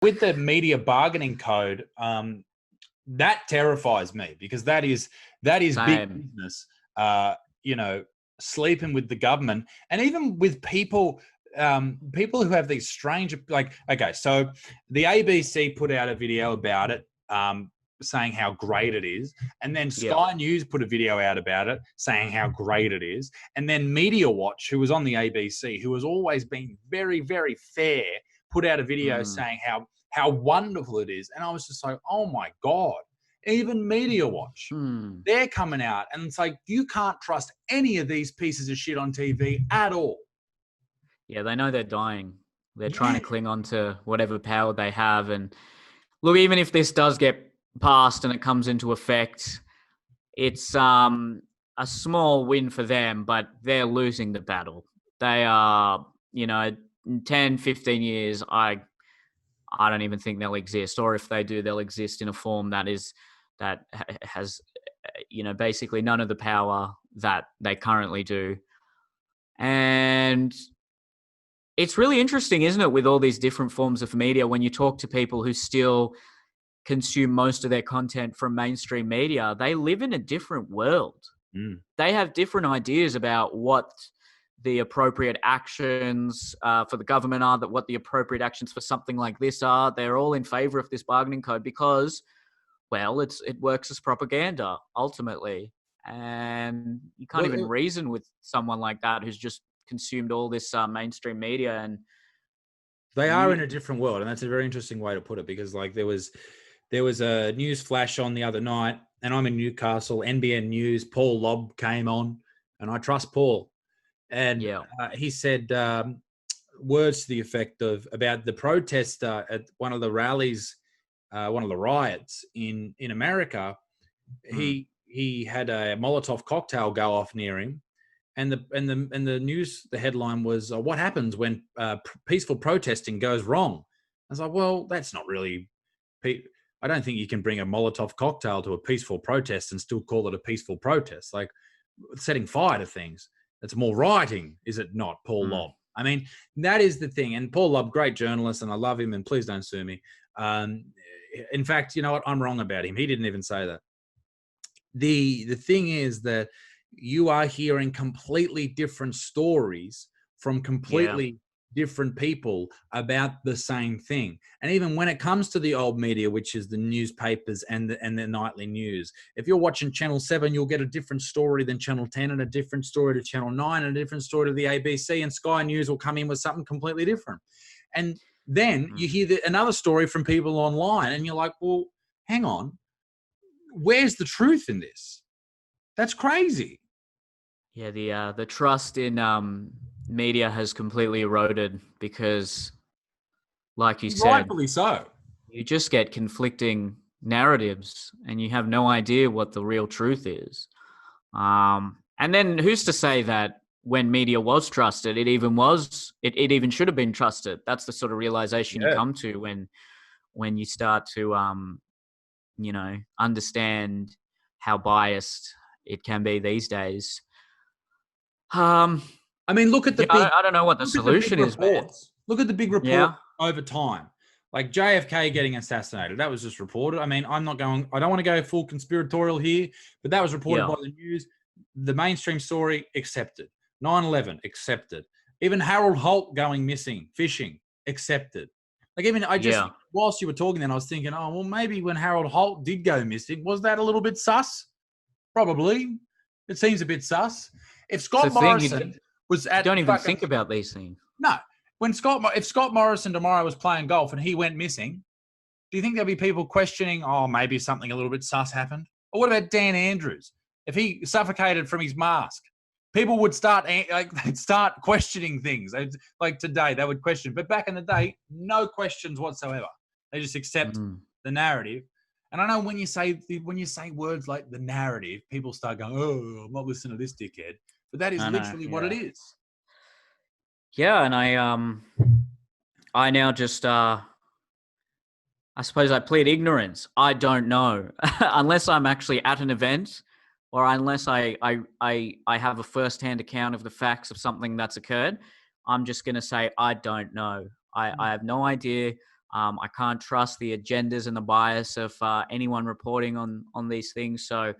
with the media bargaining code, that terrifies me because that is big business. Sleeping with the government, and even with people who have these strange, like, okay, so the ABC put out a video about it, saying how great it is, and then Sky News put a video out about it saying how great it is, and then Media Watch, who was on the ABC, who has always been very, very fair, put out a video saying how wonderful it is. And I was just like, oh my God, even Media Watch, they're coming out, and it's like, you can't trust any of these pieces of shit on TV at all. Yeah, they know they're dying. They're trying to cling on to whatever power they have. And look, even if this does get passed and it comes into effect, it's a small win for them, but they're losing the battle. They are, in 10, 15 years, I don't even think they'll exist. Or if they do, they'll exist in a form that has, basically none of the power that they currently do. And it's really interesting, isn't it, with all these different forms of media, when you talk to people who still consume most of their content from mainstream media, they live in a different world. They have different ideas about what the appropriate actions for the government are, what the appropriate actions for something like this are. They're all in favor of this bargaining code because, well, it works as propaganda, ultimately. And you can't even reason with someone like that who's just consumed all this mainstream media. And they are in a different world, and that's a very interesting way to put it, because like there was a Newsflash on the other night, and I'm in Newcastle, NBN News, Paul Lobb came on, and I trust Paul, and he said words to the effect of about the protester at one of the rallies, one of the riots in America. He had a Molotov cocktail go off near him. And the news, the headline was, what happens when peaceful protesting goes wrong? I was like, well, that's not really. I don't think you can bring a Molotov cocktail to a peaceful protest and still call it a peaceful protest. Like setting fire to things. It's more rioting, is it not, Paul Lobb? I mean, that is the thing. And Paul Lobb, great journalist, and I love him. And please don't sue me. In fact, you know what? I'm wrong about him. He didn't even say that. The thing is that you are hearing completely different stories from completely different people about the same thing. And even when it comes to the old media, which is the newspapers and the nightly news, if you're watching Channel 7, you'll get a different story than Channel 10, and a different story to Channel 9, and a different story to the ABC, and Sky News will come in with something completely different. And then you hear another story from people online, and you're like, well, hang on, where's the truth in this? That's crazy. Yeah, the trust in media has completely eroded because, like you said, rightfully so, you just get conflicting narratives and you have no idea what the real truth is. And then who's to say that when media was trusted, it even should have been trusted? That's the sort of realization you come to when you start to understand how biased it can be these days. I mean, look at the I don't know what the solution is, man. Look at the big report over time. Like JFK getting assassinated. That was just reported. I mean, I don't want to go full conspiratorial here, but that was reported by the news. The mainstream story, accepted. 9/11, accepted. Even Harold Holt going missing, fishing, accepted. Like even whilst you were talking then, I was thinking, oh, well, maybe when Harold Holt did go missing, was that a little bit sus? Probably. It seems a bit sus. If Scott Morrison was at... Don't even think about these things. No. If Scott Morrison tomorrow was playing golf and he went missing, do you think there'll be people questioning, oh, maybe something a little bit sus happened? Or what about Dan Andrews? If he suffocated from his mask, people would start questioning things. Like today, they would question. But back in the day, no questions whatsoever. They just accept the narrative. And I know when you say words like the narrative, people start going, oh, I'm not listening to this dickhead. But that is literally what it is. Yeah, and I now just, I suppose I plead ignorance. I don't know. Unless I'm actually at an event or unless I have a first-hand account of the facts of something that's occurred, I'm just going to say I don't know. I have no idea. I can't trust the agendas and the bias of anyone reporting on these things. So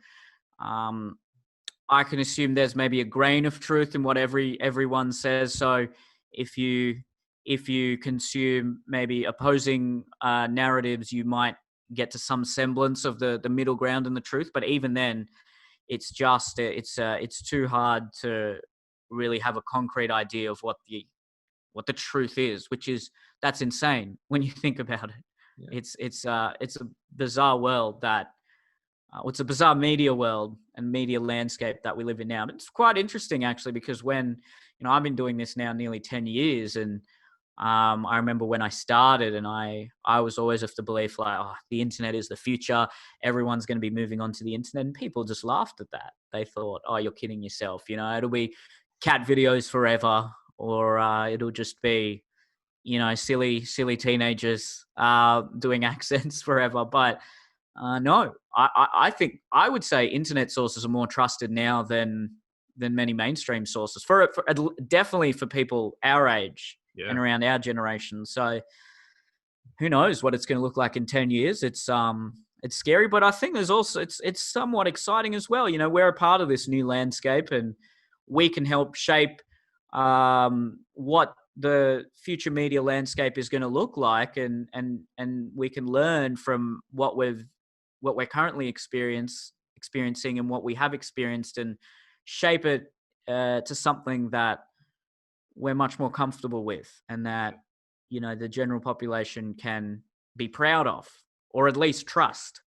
I can assume there's maybe a grain of truth in what everyone says. So if you consume maybe opposing narratives, you might get to some semblance of the middle ground and the truth. But even then, it's too hard to really have a concrete idea of what the truth is, that's insane when you think about it. Yeah. It's a bizarre world it's a bizarre media world and media landscape that we live in now. But it's quite interesting actually, because when, I've been doing this now nearly 10 years, and I remember when I started, and I was always of the belief like, the internet is the future. Everyone's going to be moving on to the internet, and people just laughed at that. They thought, you're kidding yourself. It'll be cat videos forever, or it'll just be, silly teenagers doing accents forever. But no, I think I would say internet sources are more trusted now than many mainstream sources for definitely for people our age and around our generation. So who knows what it's going to look like in 10 years? It's scary, but I think there's also it's somewhat exciting as well. We're a part of this new landscape, and we can help shape what the future media landscape is going to look like, and we can learn from what we're currently experiencing and what we have experienced, and shape it to something that we're much more comfortable with, and that the general population can be proud of, or at least trust.